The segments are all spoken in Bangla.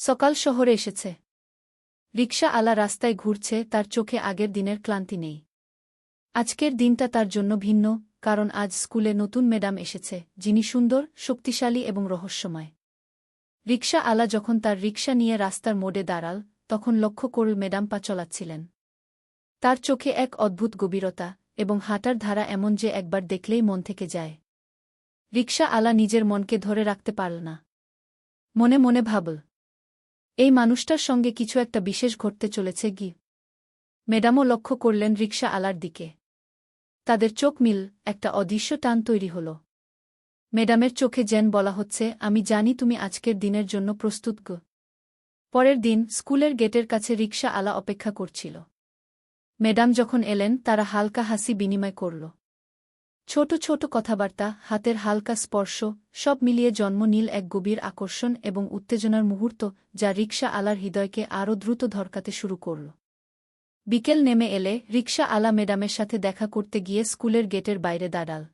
সকাল শহরে এসেছে। রিকশা আলা রাস্তায় ঘুরছে, তার চোখে আগের দিনের ক্লান্তি নেই। আজকের দিনটা তার জন্য ভিন্ন, কারণ আজ স্কুলে নতুন ম্যাডাম এসেছে, যিনি সুন্দর, শক্তিশালী এবং রহস্যময়। রিকশা আলা যখন তার রিকশা নিয়ে রাস্তার মোড়ে দাঁড়াল, তখন লক্ষ্য করল ম্যাডাম পা চলাচ্ছিলেন। তার চোখে এক অদ্ভুত গভীরতা, এবং হাঁটার ধারা এমন যে একবার দেখলেই মন থেকে যায়। রিকশা আলা নিজের মনকে ধরে রাখতে পারল না। মনে মনে ভাবল, এই মানুষটার সঙ্গে কিছু একটা বিশেষ ঘটতে চলেছে কি। ম্যাডামও লক্ষ্য করলেন রিকশা আলার দিকে। তাদের চোখ মিল, একটা অদৃশ্য টান তৈরি হল। ম্যাডামের চোখে যেন বলা হচ্ছে, আমি জানি তুমি আজকের দিনের জন্য প্রস্তুত গো। পরের দিন স্কুলের গেটের কাছে রিকশা আলা অপেক্ষা করছিল। ম্যাডাম যখন এলেন, তারা হালকা হাসি বিনিময় করল। ছোট ছোট কথাবার্তা, হাতের হালকা স্পর্শ, সব মিলিয়ে জন্ম নিল এক গভীর আকর্ষণ এবং উত্তেজনার মুহূর্ত, যা রিকশা আলার হৃদয়কে আরও দ্রুত ধড়কাতে শুরু করল। বিকেল নেমে এলে রিকশা আলা ম্যাডামের সাথে দেখা করতে গিয়ে স্কুলের গেটের বাইরে দাঁড়াল।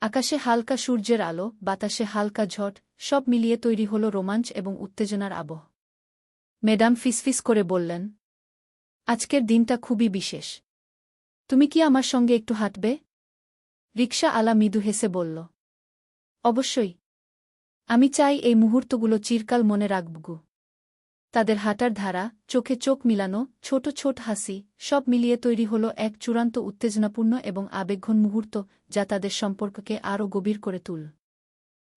আকাশে হালকা সূর্যের আলো, বাতাসে হালকা ঝড়, সব মিলিয়ে তৈরি হল রোমাঞ্চ এবং উত্তেজনার আবহ। ম্যাডাম ফিসফিস করে বললেন, আজকের দিনটা খুবই বিশেষ। তুমি কি আমার সঙ্গে একটু হাঁটবে? রিকশা আলা মৃদু হেসে বলল, অবশ্যই। আমি চাই এই মুহূর্তগুলো চিরকাল মনে রাখবগু। তাদের হাঁটার ধারা, চোখে চোখ মিলানো, ছোট ছোট হাসি, সব মিলিয়ে তৈরি হল এক চূড়ান্ত উত্তেজনাপূর্ণ এবং আবেগঘন মুহূর্ত, যা তাদের সম্পর্ককে আরও গভীর করে তুল।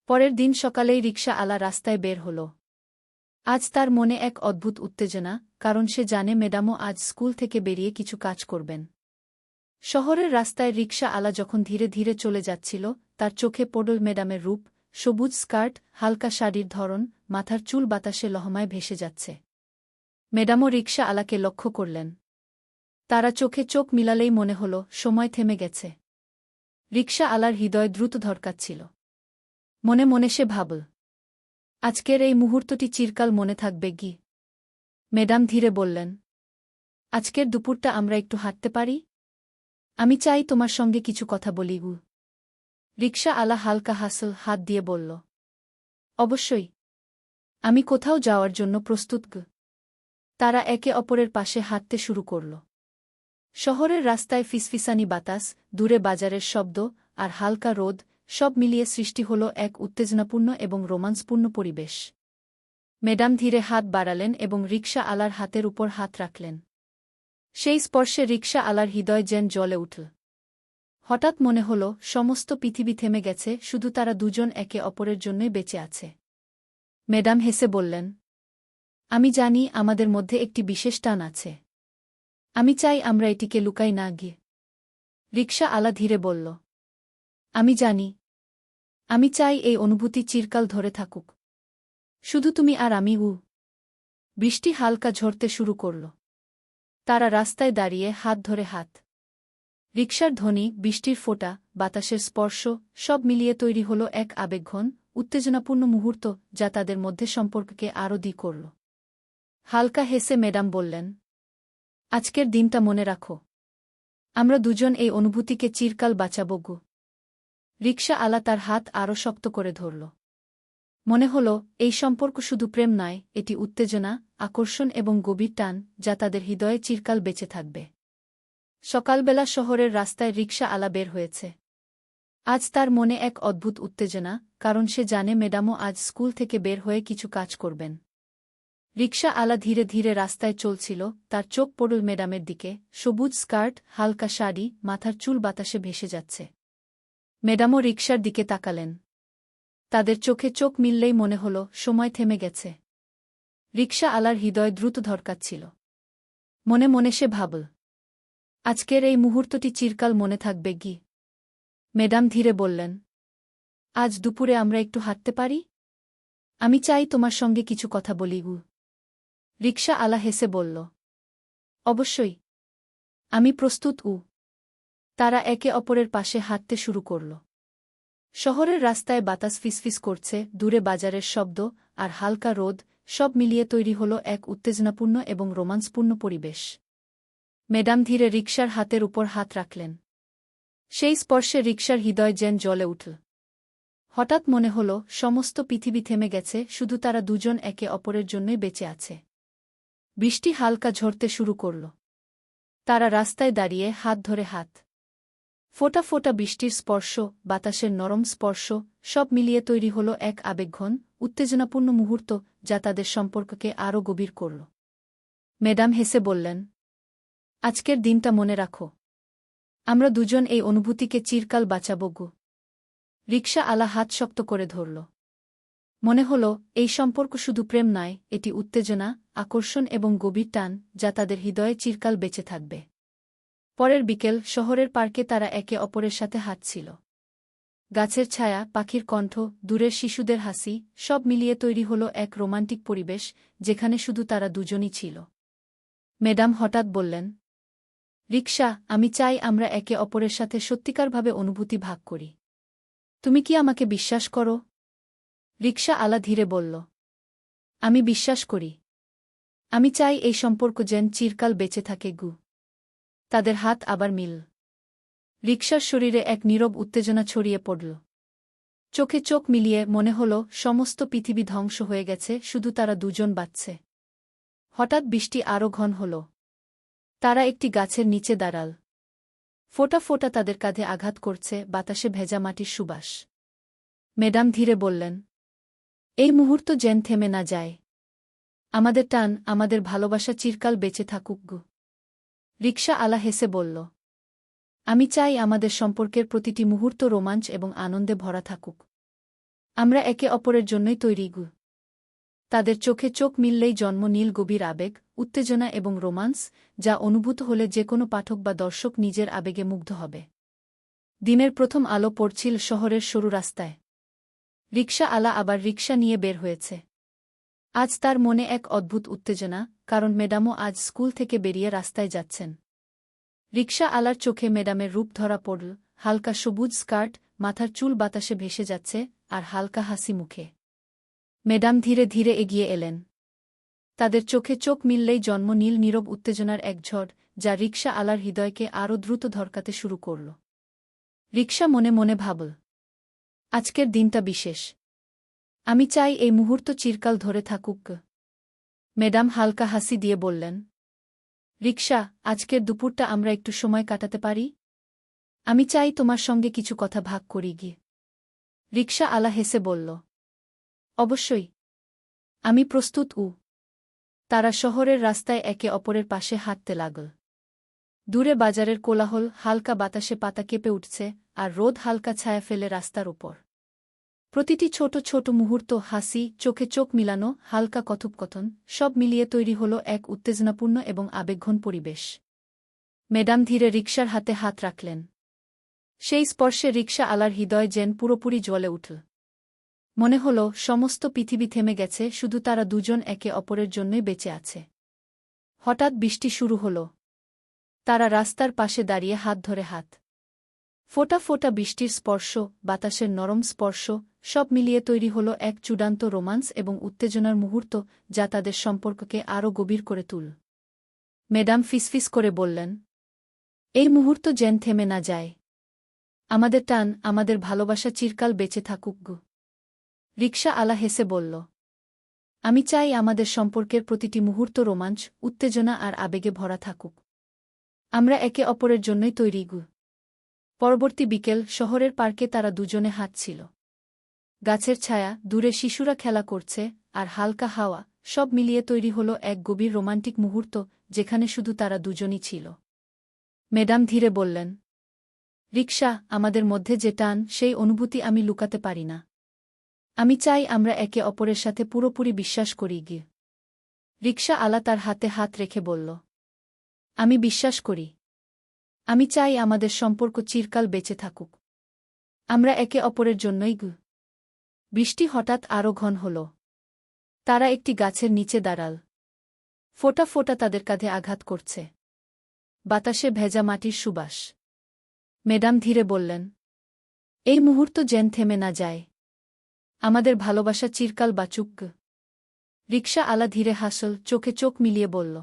পরের দিন সকালেই রিকশা আলা রাস্তায় বের হল। আজ তার মনে এক অদ্ভুত উত্তেজনা, কারণ সে জানে ম্যাডামও আজ স্কুল থেকে বেরিয়ে কিছু কাজ করবেন। শহরের রাস্তায় রিকশা আলা যখন ধীরে ধীরে চলে যাচ্ছিল, তার চোখে পড়ল ম্যাডামের রূপ, সবুজ স্কার্ট, হালকা শাড়ির ধরন, মাথার চুল বাতাসে লহমায় ভেসে যাচ্ছে। ম্যাডামও রিকশা আলাকে লক্ষ্য করলেন। তারা চোখে চোখ মিলালেই মনে হল সময় থেমে গেছে। রিকশা আলার হৃদয় দ্রুত ধড়কাচ্ছিল। মনে মনে সে ভাবল, আজকের এই মুহূর্তটি চিরকাল মনে থাকবে কি। ম্যাডাম ধীরে বললেন, আজকের দুপুরটা আমরা একটু হাঁটতে পারি? আমি চাই তোমার সঙ্গে কিছু কথা বলি গু। রিকশা আলা হালকা হাসল, হাত দিয়ে বলল, অবশ্যই। আমি কোথাও যাওয়ার জন্য প্রস্তুত গু। তারা একে অপরের পাশে হাঁটতে শুরু করল। শহরের রাস্তায় ফিসফিসানি বাতাস, দূরে বাজারের শব্দ, আর হালকা রোদ, সব মিলিয়ে সৃষ্টি হল এক উত্তেজনাপূর্ণ এবং রোমান্সপূর্ণ পরিবেশ। ম্যাডাম ধীরে হাত বাড়ালেন এবং রিকশা আলার হাতের উপর হাত রাখলেন। সেই স্পর্শে রিকশা আলার হৃদয় যেন জ্বলে উঠল। হঠাৎ মনে হল সমস্ত পৃথিবী থেমে গেছে, শুধু তারা দুজন একে অপরের জন্যই বেঁচে আছে। ম্যাডাম হেসে বললেন, আমি জানি আমাদের মধ্যে একটি বিশেষ টান আছে। আমি চাই আমরা এটিকে লুকাই না গিয়ে। রিকশা আলা ধীরে বলল, আমি জানি। আমি চাই এই অনুভূতি চিরকাল ধরে থাকুক। শুধু তুমি আর আমি। বৃষ্টি হালকা ঝরতে শুরু করল। তারা রাস্তায় দাঁড়িয়ে হাত ধরে হাত। রিকশার ধ্বনি, বৃষ্টির ফোঁটা, বাতাসের স্পর্শ, সব মিলিয়ে তৈরি হল এক আবেগঘন, উত্তেজনাপূর্ণ মুহূর্ত, যা তাদের মধ্যে সম্পর্ককে আরও দ্বিগুণ করল। হালকা হেসে ম্যাডাম বললেন, আজকের দিনটা মনে রাখো। আমরা দুজন এই অনুভূতিকে চিরকাল বাঁচাবো গো। রিকশা আলা তার হাত আরও শক্ত করে ধরল। মনে হল এই সম্পর্ক শুধু প্রেম নয়, এটি উত্তেজনা, আকর্ষণ এবং গভীর টান, যা তাদের হৃদয়ে চিরকাল বেঁচে থাকবে। সকালবেলা শহরের রাস্তায় রিকশা আলা বের হয়েছে। আজ তার মনে এক অদ্ভুত উত্তেজনা, কারণ সে জানে ম্যাডামও আজ স্কুল থেকে বের হয়ে কিছু কাজ করবেন। রিকশা আলা ধীরে ধীরে রাস্তায় চলছিল, তার চোখ পড়ল ম্যাডামের দিকে, সবুজ স্কার্ট, হালকা শাড়ি, মাথার চুল বাতাসে ভেসে যাচ্ছে। ম্যাডামও রিকশার দিকে তাকালেন। তাদের চোখে চোখ মিললেই মনে হল সময় থেমে গেছে। রিকশা আলার হৃদয় দ্রুত ধড়কাচ্ছিল। মনে মনে সে ভাবল, আজকের এই মুহূর্তটি চিরকাল মনে থাকবে কি। ম্যাডাম ধীরে বললেন, আজ দুপুরে আমরা একটু হাঁটতে পারি? আমি চাই তোমার সঙ্গে কিছু কথা বলি গু। রিকশা আলা হেসে বলল, অবশ্যই। আমি প্রস্তুত। তারা একে অপরের পাশে হাঁটতে শুরু করল। শহরের রাস্তায় বাতাস ফিসফিস করছে, দূরে বাজারের শব্দ, আর হালকা রোদ, সব মিলিয়ে তৈরি হল এক উত্তেজনাপূর্ণ এবং রোমান্সপূর্ণ পরিবেশ। ম্যাডাম ধীরে রিকশার হাতের উপর হাত রাখলেন। সেই স্পর্শে রিকশার হৃদয় যেন জ্বলে উঠল। হঠাৎ মনে হল সমস্ত পৃথিবী থেমে গেছে, শুধু তারা দুজন একে অপরের জন্যই বেঁচে আছে। বৃষ্টি হালকা ঝরতে শুরু করল। তারা রাস্তায় দাঁড়িয়ে হাত ধরে হাত। ফোঁটা ফোঁটা বৃষ্টির স্পর্শ, বাতাসের নরম স্পর্শ, সব মিলিয়ে তৈরি হল এক আবেগঘন, উত্তেজনাপূর্ণ মুহূর্ত যা তাদের সম্পর্ককে আরও গভীর করল। ম্যাডাম হেসে বললেন, আজকের দিনটা মনে রাখো। আমরা দুজন এই অনুভূতিকে চিরকাল বাঁচাব গো। রিকশা আলা হাত শক্ত করে ধরল। মনে হল এই সম্পর্ক শুধু প্রেম নয়, এটি উত্তেজনা, আকর্ষণ এবং গভীর টান যা তাদের হৃদয়ে চিরকাল বেঁচে থাকবে। পরের বিকেল শহরের পার্কে তারা একে অপরের সাথে হাঁটছিল। গাছের ছায়া, পাখির কণ্ঠ, দূরের শিশুদের হাসি, সব মিলিয়ে তৈরি হল এক রোমান্টিক পরিবেশ যেখানে শুধু তারা দুজনই ছিল। ম্যাডাম হঠাৎ বললেন, রিকশা, আমি চাই আমরা একে অপরের সাথে সত্যিকারভাবে অনুভূতি ভাগ করি। তুমি কি আমাকে বিশ্বাস করো? রিকশা আলা ধীরে বলল, আমি বিশ্বাস করি। আমি চাই এই সম্পর্ক যেন চিরকাল বেঁচে থাকে গু। তাদের হাত আবার মিল। রিকশার শরীরে এক নীরব উত্তেজনা ছড়িয়ে পড়ল। চোখে চোখ মিলিয়ে মনে হল সমস্ত পৃথিবী ধ্বংস হয়ে গেছে, শুধু তারা দুজন বাঁচছে। হঠাৎ বৃষ্টি আরও ঘন হল। তারা একটি গাছের নিচে দাঁড়াল। ফোঁটা ফোঁটা তাদের কাঁধে আঘাত করছে, বাতাসে ভেজা মাটির সুবাস। ম্যাডাম ধীরে বললেন, এই মুহূর্ত যেন থেমে না যায়। আমাদের টান, আমাদের ভালোবাসা চিরকাল বেঁচে থাকুক গো। রিকশা আলা হেসে বলল, আমি চাই আমাদের সম্পর্কের প্রতিটি মুহূর্ত রোমাঞ্চ এবং আনন্দে ভরা থাকুক। আমরা একে অপরের জন্যই তৈরি গু। তাদের চোখে চোখ মিললেই জন্ম নীল গভীর আবেগ, উত্তেজনা এবং রোমান্স, যা অনুভূত হলে যে কোনো পাঠক বা দর্শক নিজের আবেগে মুগ্ধ হবে। দিনের প্রথম আলো পড়ছিল শহরের সরু রাস্তায়। রিকশা আলা আবার রিকশা নিয়ে বের হয়েছে। আজ তার মনে এক অদ্ভুত উত্তেজনা, কারণ ম্যাডামও আজ স্কুল থেকে বেরিয়ে রাস্তায় যাচ্ছেন। রিকশা আলার চোখে ম্যাডামের রূপ ধরা পড়ল, হালকা সবুজ স্কার্ট, মাথার চুল বাতাসে ভেসে যাচ্ছে, আর হালকা হাসি মুখে। ম্যাডাম ধীরে ধীরে এগিয়ে এলেন। তাদের চোখে চোখ মিললেই জন্ম নীল নীরব উত্তেজনার এক ঝড়, যা রিকশা আলার হৃদয়কে আরও দ্রুত ধরকাতে শুরু করল। রিকশা মনে মনে ভাবল, আজকের দিনটা বিশেষ। আমি চাই এই মুহূর্ত চিরকাল ধরে থাকুক। ম্যাডাম হালকা হাসি দিয়ে বললেন, রিকশা, আজকের দুপুরটা আমরা একটু সময় কাটাতে পারি? আমি চাই তোমার সঙ্গে কিছু কথা ভাগ করি গিয়ে। রিকশা আলা হেসে বলল, অবশ্যই। আমি প্রস্তুত। তারা শহরের রাস্তায় একে অপরের পাশে হাঁটতে লাগল। দূরে বাজারের কোলাহল, হালকা বাতাসে পাতা কেঁপে উঠছে, আর রোদ হালকা ছায়া ফেলে রাস্তার উপর। প্রতিটি ছোট ছোট মুহূর্ত, হাসি, চোখে চোখ মিলানো, হালকা কথোপকথন, সব মিলিয়ে তৈরি হল এক উত্তেজনাপূর্ণ এবং আবেগঘন পরিবেশ। ম্যাডাম ধীরে রিকশার হাতে হাত রাখলেন। সেই স্পর্শে রিকশা আলার হৃদয় যেন পুরোপুরি জ্বলে উঠল। মনে হল সমস্ত পৃথিবী থেমে গেছে, শুধু তারা দুজন একে অপরের জন্যই বেঁচে আছে। হঠাৎ বৃষ্টি শুরু হল। তারা রাস্তার পাশে দাঁড়িয়ে হাত ধরে হাত। ফোঁটা ফোঁটা বৃষ্টির স্পর্শ, বাতাসের নরম স্পর্শ, সব মিলিয়ে তৈরি হল এক চূড়ান্ত রোমান্স এবং উত্তেজনার মুহূর্ত যা তাদের সম্পর্ককে আরও গভীর করে তুল। ম্যাডাম ফিসফিস করে বললেন, এই মুহূর্ত যেন থেমে না যায়। আমাদের টান, আমাদের ভালোবাসা চিরকাল বেঁচে থাকুক গো। রিকশা আলা হেসে বলল, আমি চাই আমাদের সম্পর্কের প্রতিটি মুহূর্ত রোমাঞ্চ, উত্তেজনা আর আবেগে ভরা থাকুক। আমরা একে অপরের জন্যই তৈরি গু। পরবর্তী বিকেল শহরের পার্কে তারা দুজনে হাঁটছিল। গাছের ছায়া, দূরে শিশুরা খেলা করছে, আর হালকা হাওয়া, সব মিলিয়ে তৈরি হল এক গভীর রোমান্টিক মুহূর্ত যেখানে শুধু তারা দুজনই ছিল। ম্যাডাম ধীরে বললেন, রিকশা, আমাদের মধ্যে যে টান, সেই অনুভূতি আমি লুকাতে পারি না। আমি চাই আমরা একে অপরের সাথে পুরোপুরি বিশ্বাস করি গিয়ে। রিকশা আলা তার হাতে হাত রেখে বলল, আমি বিশ্বাস করি। আমি চাই আমাদের সম্পর্ক চিরকাল বেঁচে থাকুক। আমরা একে অপরের জন্যই গু। বৃষ্টি হঠাৎ আরও ঘন হল। তারা একটি গাছের নিচে দাঁড়াল। ফোঁটা ফোঁটা তাদের কাঁধে আঘাত করছে। বাতাসে ভেজা মাটির সুবাস। ম্যাডাম ধীরে বললেন, এই মুহূর্ত যেন থেমে না যায়। আমাদের ভালোবাসা চিরকাল বাঁচুক। রিকশা আলা ধীরে হাসল, চোখে চোখ মিলিয়ে বলল,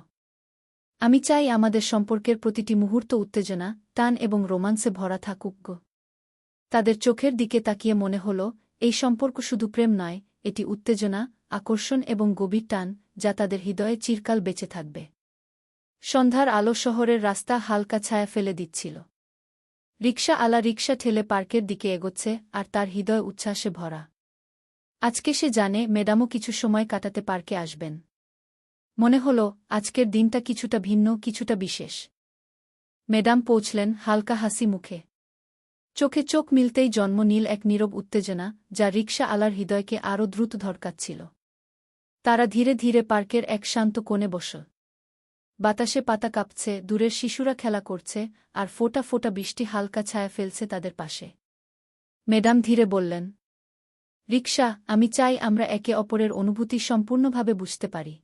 আমি চাই আমাদের সম্পর্কের প্রতিটি মুহূর্ত উত্তেজনা, টান এবং রোমান্সে ভরা থাকুক। তাদের চোখের দিকে তাকিয়ে মনে হল এই সম্পর্ক শুধু প্রেম নয়, এটি উত্তেজনা, আকর্ষণ এবং গভীর টান, যা তাদের হৃদয়ে চিরকাল বেঁচে থাকবে। সন্ধ্যার আলো শহরের রাস্তা হালকা ছায়া ফেলে দিচ্ছিল। রিকশা আলা রিকশা ঠেলে পার্কের দিকে এগোচ্ছে, আর তার হৃদয় উচ্ছ্বাসে ভরা। আজকে সে জানে ম্যাডামও কিছু সময় কাটাতে পার্কে আসবেন। মনে হল আজকের দিনটা কিছুটা ভিন্ন, কিছুটা বিশেষ। ম্যাডাম পৌঁছলেন হালকা হাসি মুখে। চোখে চোখ মিলতেই জন্ম নিল এক নীরব উত্তেজনা, যা রিকশা আলার হৃদয়কে আরও দ্রুত ধড়কাচ্ছিল। তারা ধীরে ধীরে পার্কের এক শান্ত কোণে বসল। বাতাসে পাতা কাঁপছে, দূরের শিশুরা খেলা করছে, আর ফোঁটা ফোঁটা বৃষ্টি হালকা ছায়া ফেলছে তাদের পাশে। ম্যাডাম ধীরে বললেন, রিকশা, আমি চাই আমরা একে অপরের অনুভূতি সম্পূর্ণভাবে বুঝতে পারি।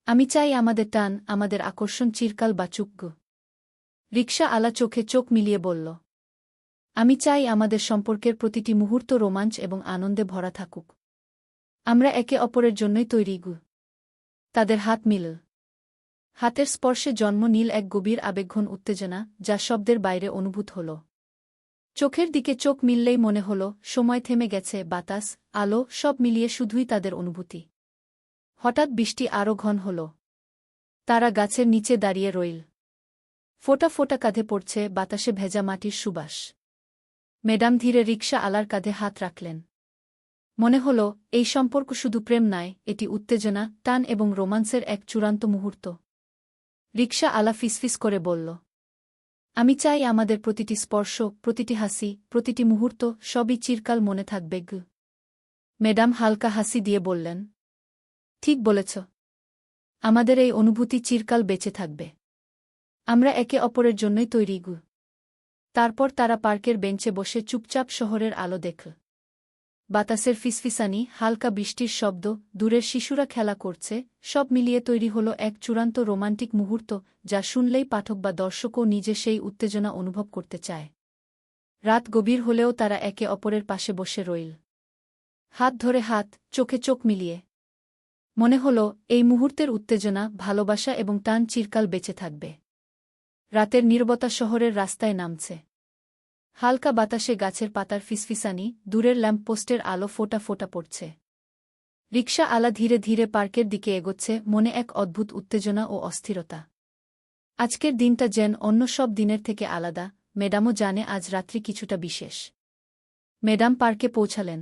আমি চাই আমাদের টান, আমাদের আকর্ষণ চিরকাল বাঁচুক। রিকশা আলা চোখে চোখ মিলিয়ে বলল, আমি চাই আমাদের সম্পর্কের প্রতিটি মুহূর্ত রোমাঞ্চ এবং আনন্দে ভরা থাকুক। আমরা একে অপরের জন্যই তৈরি। তাদের হাত মিলল। হাতের স্পর্শে জন্ম নিল এক গভীর আবেগঘন উত্তেজনা, যা শব্দের বাইরে অনুভূত হল। চোখের দিকে চোখ মিললেই মনে হল সময় থেমে গেছে, বাতাস, আলো সব মিলিয়ে শুধুই তাদের অনুভূতি। হঠাৎ বৃষ্টি আরও ঘন হল। তারা গাছের নিচে দাঁড়িয়ে রইল। ফোঁটা ফোঁটা কাঁধে পড়ছে, বাতাসে ভেজা মাটির সুবাস। ম্যাডাম ধীরে রিকশা আলার কাঁধে হাত রাখলেন। মনে হল এই সম্পর্ক শুধু প্রেম নয়, এটি উত্তেজনা, টান এবং রোমান্সের এক চূড়ান্ত মুহূর্ত। রিকশা আলা ফিসফিস করে বলল, আমি চাই আমাদের প্রতিটি স্পর্শ, প্রতিটি হাসি, প্রতিটি মুহূর্ত সবই চিরকাল মনে থাকবে। ম্যাডাম হালকা হাসি দিয়ে বললেন, ঠিক বলেছ। আমাদের এই অনুভূতি চিরকাল বেঁচে থাকবে। আমরা একে অপরের জন্যই তৈরি। তারপর তারা পার্কের বেঞ্চে বসে চুপচাপ শহরের আলো দেখল। বাতাসের ফিসফিসানি, হালকা বৃষ্টির শব্দ, দূরের শিশুরা খেলা করছে, সব মিলিয়ে তৈরি হল এক চূড়ান্ত রোমান্টিক মুহূর্ত, যা শুনলেই পাঠক বা দর্শকও নিজে সেই উত্তেজনা অনুভব করতে চায়। রাত গভীর হলেও তারা একে অপরের পাশে বসে রইল। হাত ধরে হাত, চোখে চোখ মিলিয়ে। মনে হল এই মুহূর্তের উত্তেজনা, ভালোবাসা এবং টান চিরকাল বেঁচে থাকবে। রাতের নীরবতা শহরের রাস্তায় নামছে। হালকা বাতাসে গাছের পাতার ফিসফিসানি, দূরের ল্যাম্পপোস্টের আলো ফোঁটা ফোঁটা পড়ছে। রিকশা আলা ধীরে ধীরে পার্কের দিকে এগোচ্ছে, মনে এক অদ্ভুত উত্তেজনা ও অস্থিরতা। আজকের দিনটা যেন অন্য সব দিনের থেকে আলাদা। ম্যাডামও জানে আজ রাত্রি কিছুটা বিশেষ। ম্যাডাম পার্কে পৌঁছালেন।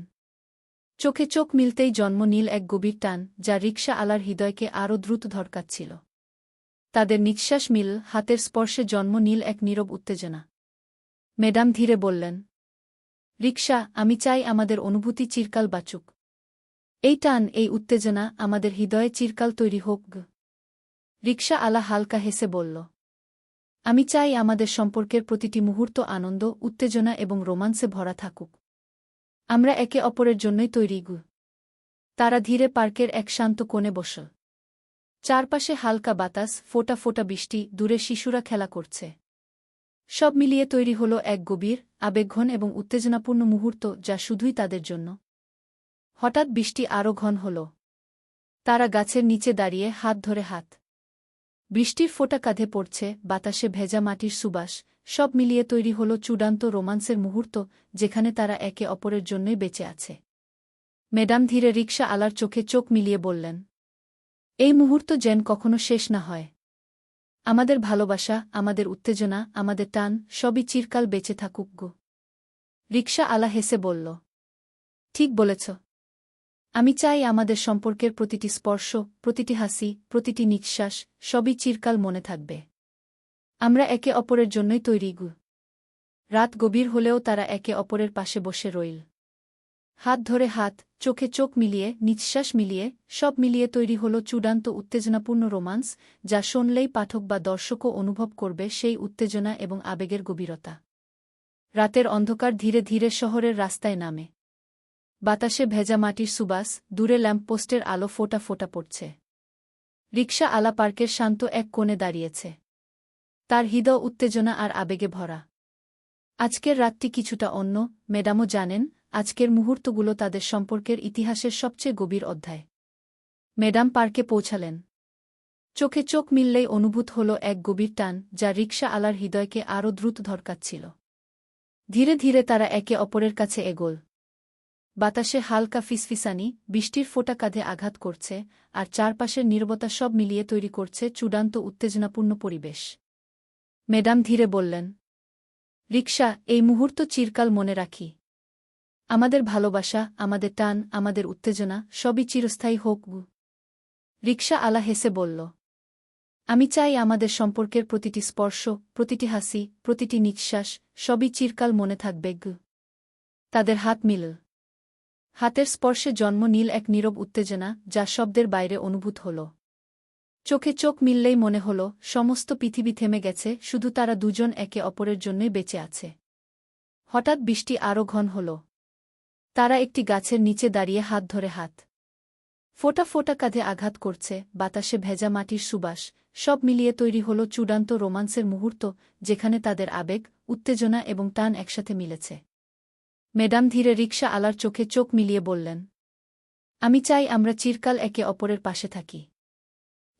চোখে চোখ মিলতেই জন্ম নিল এক গভীর টান, যা রিকশা আলার হৃদয়কে আরও দ্রুত ধড়কাচ্ছিল। তাদের নিঃশ্বাস মিল, হাতের স্পর্শে জন্ম নিল এক নীরব উত্তেজনা। ম্যাডাম ধীরে বললেন, রিকশা, আমি চাই আমাদের অনুভূতি চিরকাল বাঁচুক। এই টান, এই উত্তেজনা আমাদের হৃদয়ে চিরকাল তৈরি হোক। রিকশা আলা হালকা হেসে বলল, আমি চাই আমাদের সম্পর্কের প্রতিটি মুহূর্ত আনন্দ, উত্তেজনা এবং রোমান্সে ভরা থাকুক। আমরা একে অপরের জন্যই তৈরি। তারা ধীরে পার্কের এক শান্ত কোণে বসল। চারপাশে হালকা বাতাস, ফোঁটা ফোঁটা বৃষ্টি, দূরে শিশুরা খেলা করছে। সব মিলিয়ে তৈরি হল এক গভীর, আবেগঘন এবং উত্তেজনাপূর্ণ মুহূর্ত, যা শুধুই তাদের জন্য। হঠাৎ বৃষ্টি আরও ঘন হল। তারা গাছের নিচে দাঁড়িয়ে হাত ধরে হাত। বৃষ্টির ফোঁটা কাঁধে পড়ছে, বাতাসে ভেজা মাটির সুবাস, সব মিলিয়ে তৈরি হল চূড়ান্ত রোমান্সের মুহূর্ত, যেখানে তারা একে অপরের জন্যই বেঁচে আছে। ম্যাডাম ধীরে রিকশা আলার চোখে চোখ মিলিয়ে বললেন, এই মুহূর্ত যেন কখনো শেষ না হয়। আমাদের ভালোবাসা, আমাদের উত্তেজনা, আমাদের টান সবই চিরকাল বেঁচে থাকুক। রিকশা আলা হেসে বলল, ঠিক বলেছ। আমি চাই আমাদের সম্পর্কের প্রতিটি স্পর্শ, প্রতিটি হাসি, প্রতিটি নিঃশ্বাস সবই চিরকাল মনে থাকবে। আমরা একে অপরের জন্যই তৈরি। রাত গভীর হলেও তারা একে অপরের পাশে বসে রইল। হাত ধরে হাত, চোখে চোখ মিলিয়ে, নিঃশ্বাস মিলিয়ে, সব মিলিয়ে তৈরি হল চূড়ান্ত উত্তেজনাপূর্ণ রোমান্স, যা শুনলেই পাঠক বা দর্শকও অনুভব করবে সেই উত্তেজনা এবং আবেগের গভীরতা। রাতের অন্ধকার ধীরে ধীরে শহরের রাস্তায় নামে। বাতাসে ভেজা মাটির সুবাস, দূরে ল্যাম্পপোস্টের আলো ফোঁটা ফোঁটা পড়ছে। রিকশা আলা পার্কের শান্ত এক কোণে দাঁড়িয়েছে। তার হৃদয় উত্তেজনা আর আবেগে ভরা। আজকের রাতটি কিছুটা অন্য, ম্যাডামও জানেন আজকের মুহূর্তগুলো তাদের সম্পর্কের ইতিহাসের সবচেয়ে গভীর অধ্যায়। ম্যাডাম পার্কে পৌঁছালেন। চোখে চোখ মিললেই অনুভূত হল এক গভীর টান, যা রিকশা আলার হৃদয়কে আরও দ্রুত ধড়কাচ্ছিল। ধীরে ধীরে তারা একে অপরের কাছে এগোল। বাতাসে হালকা ফিসফিসানি, বৃষ্টির ফোঁটা কাঁধে আঘাত করছে, আর চারপাশের নীরবতা সব মিলিয়ে তৈরি করছে চূড়ান্ত উত্তেজনাপূর্ণ পরিবেশ। ম্যাডাম ধীরে বললেন, রিকশা, এই মুহূর্ত চিরকাল মনে রাখি। আমাদের ভালোবাসা, আমাদের টান, আমাদের উত্তেজনা সবই চিরস্থায়ী হোক। রিকশা আলা হেসে বলল, আমি চাই আমাদের সম্পর্কের প্রতিটি স্পর্শ, প্রতিটি হাসি, প্রতিটি নিঃশ্বাস সবই চিরকাল মনে থাকবে। তাদের হাত মিলল। হাতের স্পর্শে জন্ম নিল এক নীরব উত্তেজনা, যা শব্দের বাইরে অনুভূত হল। চোখে চোখ মিললেই মনে হল সমস্ত পৃথিবী থেমে গেছে, শুধু তারা দুজন একে অপরের জন্যই বেঁচে আছে। হঠাৎ বৃষ্টি আরও ঘন হল। তারা একটি গাছের নিচে দাঁড়িয়ে হাত ধরে হাত। ফোঁটা ফোঁটা কাঁধে আঘাত করছে, বাতাসে ভেজা মাটির সুবাস, সব মিলিয়ে তৈরি হল চূড়ান্ত রোমান্সের মুহূর্ত, যেখানে তাদের আবেগ, উত্তেজনা এবং টান একসাথে মিলেছে। ম্যাডাম ধীরে রিকশা আলার চোখে চোখ মিলিয়ে বললেন, আমি চাই আমরা চিরকাল একে অপরের পাশে থাকি।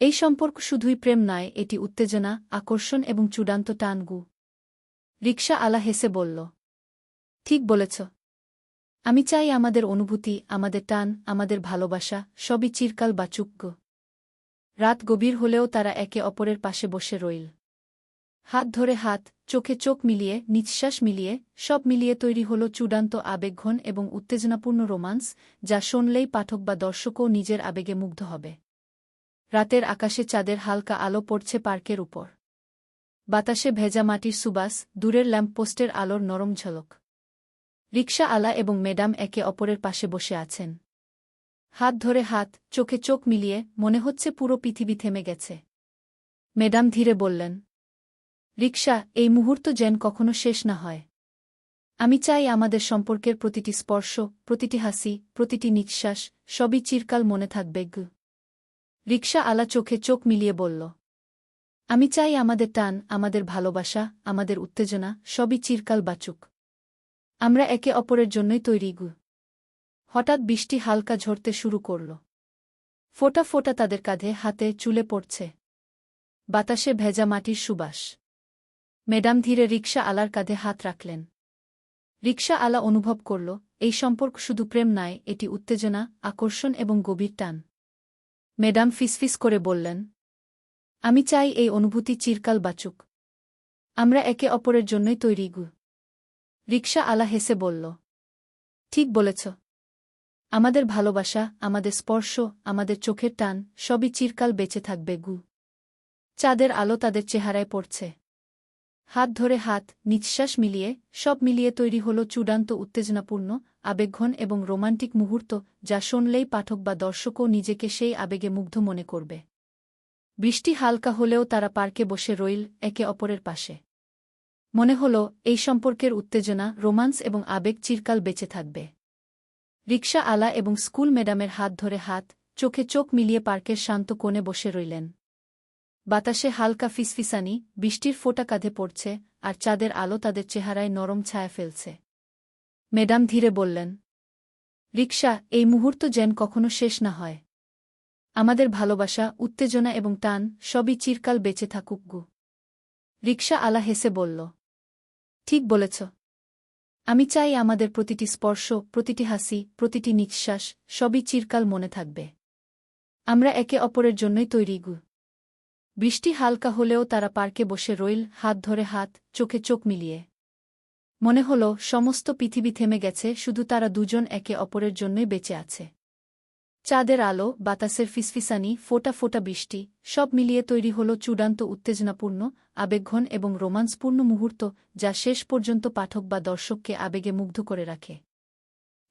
এই সম্পর্ক শুধুই প্রেম নয়, এটি উত্তেজনা, আকর্ষণ এবং চূড়ান্ত টানগু। রিকশা আলা হেসে বলল, ঠিক বলেছ। আমি চাই আমাদের অনুভূতি, আমাদের টান, আমাদের ভালোবাসা সবই চিরকাল বাঁচুক। রাত গভীর হলেও তারা একে অপরের পাশে বসে রইল। হাত ধরে হাত, চোখে চোখ মিলিয়ে, নিঃশ্বাস মিলিয়ে, সব মিলিয়ে তৈরি হল চূড়ান্ত আবেগঘন এবং উত্তেজনাপূর্ণ রোমান্স, যা শুনলেই পাঠক বা দর্শকও নিজের আবেগে মুগ্ধ হবে। রাতের আকাশে চাঁদের হালকা আলো পড়ছে পার্কের উপর। বাতাসে ভেজা মাটির সুবাস, দূরের ল্যাম্পপোস্টের আলোর নরম ঝলক। রিকশা আলা এবং ম্যাডাম একে অপরের পাশে বসে আছেন। হাত ধরে হাত, চোখে চোখ মিলিয়ে, মনে হচ্ছে পুরো পৃথিবী থেমে গেছে। ম্যাডাম ধীরে বললেন, রিকশা, এই মুহূর্ত যেন কখনো শেষ না হয়। আমি চাই আমাদের সম্পর্কের প্রতিটি স্পর্শ, প্রতিটি হাসি, প্রতিটি নিঃশ্বাস সবই চিরকাল মনে থাকবে। রিকশা আলা চোখে চোখ মিলিয়ে বলল, আমি চাই আমাদের টান, আমাদের ভালোবাসা, আমাদের উত্তেজনা সবই চিরকাল বাঁচুক। আমরা একে অপরের জন্যই তৈরি। হঠাৎ বৃষ্টি হালকা ঝরতে শুরু করল। ফোঁটা ফোঁটা তাদের কাঁধে, হাতে, চুলে পড়ছে। বাতাসে ভেজা মাটির সুবাস। ম্যাডাম ধীরে রিকশা আলার কাঁধে হাত রাখলেন। রিকশা আলা অনুভব করল, এই সম্পর্ক শুধু প্রেম নয়, এটি উত্তেজনা, আকর্ষণ এবং গভীর টান। ম্যাডাম ফিসফিস করে বললেন, আমি চাই এই অনুভূতি চিরকাল বাঁচুক। আমরা একে অপরের জন্যই তৈরি। রিকশা আলা হেসে বলল, ঠিক বলেছ। আমাদের ভালোবাসা, আমাদের স্পর্শ, আমাদের চোখের টান সবই চিরকাল বেঁচে থাকবে। চাঁদের আলো তাদের চেহারায় পড়ছে। হাত ধরে হাত, নিঃশ্বাস মিলিয়ে, সব মিলিয়ে তৈরি হল চূড়ান্ত উত্তেজনাপূর্ণ, আবেগঘন এবং রোমান্টিক মুহূর্ত, যা শুনলেই পাঠক বা দর্শকও নিজেকে সেই আবেগে মুগ্ধ মনে করবে। বৃষ্টি হালকা হলেও তারা পার্কে বসে রইল, একে অপরের পাশে। মনে হল এই সম্পর্কের উত্তেজনা, রোমান্স এবং আবেগ চিরকাল বেঁচে থাকবে। রিকশা আলা এবং স্কুল ম্যাডামের হাত ধরে হাত, চোখে চোখ মিলিয়ে পার্কের শান্ত কোণে বসে রইলেন। বাতাসে হালকা ফিসফিসানি, বৃষ্টির ফোঁটা কাঁধে পড়ছে, আর চাঁদের আলো তাদের চেহারায় নরম ছায়া ফেলছে। ম্যাডাম ধীরে বললেন, রিকশা, এই মুহূর্ত যেন কখনো শেষ না হয়। আমাদের ভালোবাসা, উত্তেজনা এবং টান সবই চিরকাল বেঁচে থাকুক। রিকশা আলা হেসে বলল, ঠিক বলেছ। আমি চাই আমাদের প্রতিটি স্পর্শ, প্রতিটি হাসি, প্রতিটি নিঃশ্বাস সবই চিরকাল মনে থাকবে। আমরা একে অপরের জন্যই তৈরি। বৃষ্টি হালকা হলেও তারা পার্কে বসে রইল, হাত ধরে হাত, চোখে চোখ মিলিয়ে। মনে হল সমস্ত পৃথিবী থেমে গেছে, শুধু তারা দুজন একে অপরের জন্যই বেঁচে আছে। চাঁদের আলো, বাতাসের ফিসফিসানি, ফোঁটা ফোঁটা বৃষ্টি সব মিলিয়ে তৈরি হল চূড়ান্ত উত্তেজনাপূর্ণ, আবেগঘন এবং রোমান্সপূর্ণ মুহূর্ত, যা শেষ পর্যন্ত পাঠক বা দর্শককে আবেগে মুগ্ধ করে রাখে।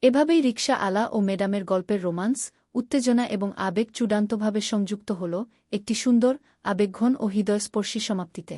এভাবেই রিকশা আলা ও ম্যাডামের গল্পের রোমান্স, উত্তেজনা এবং আবেগ চূড়ান্তভাবে সংযুক্ত হল একটি সুন্দর, আবেগঘন ও হৃদয়স্পর্শী সমাপ্তিতে।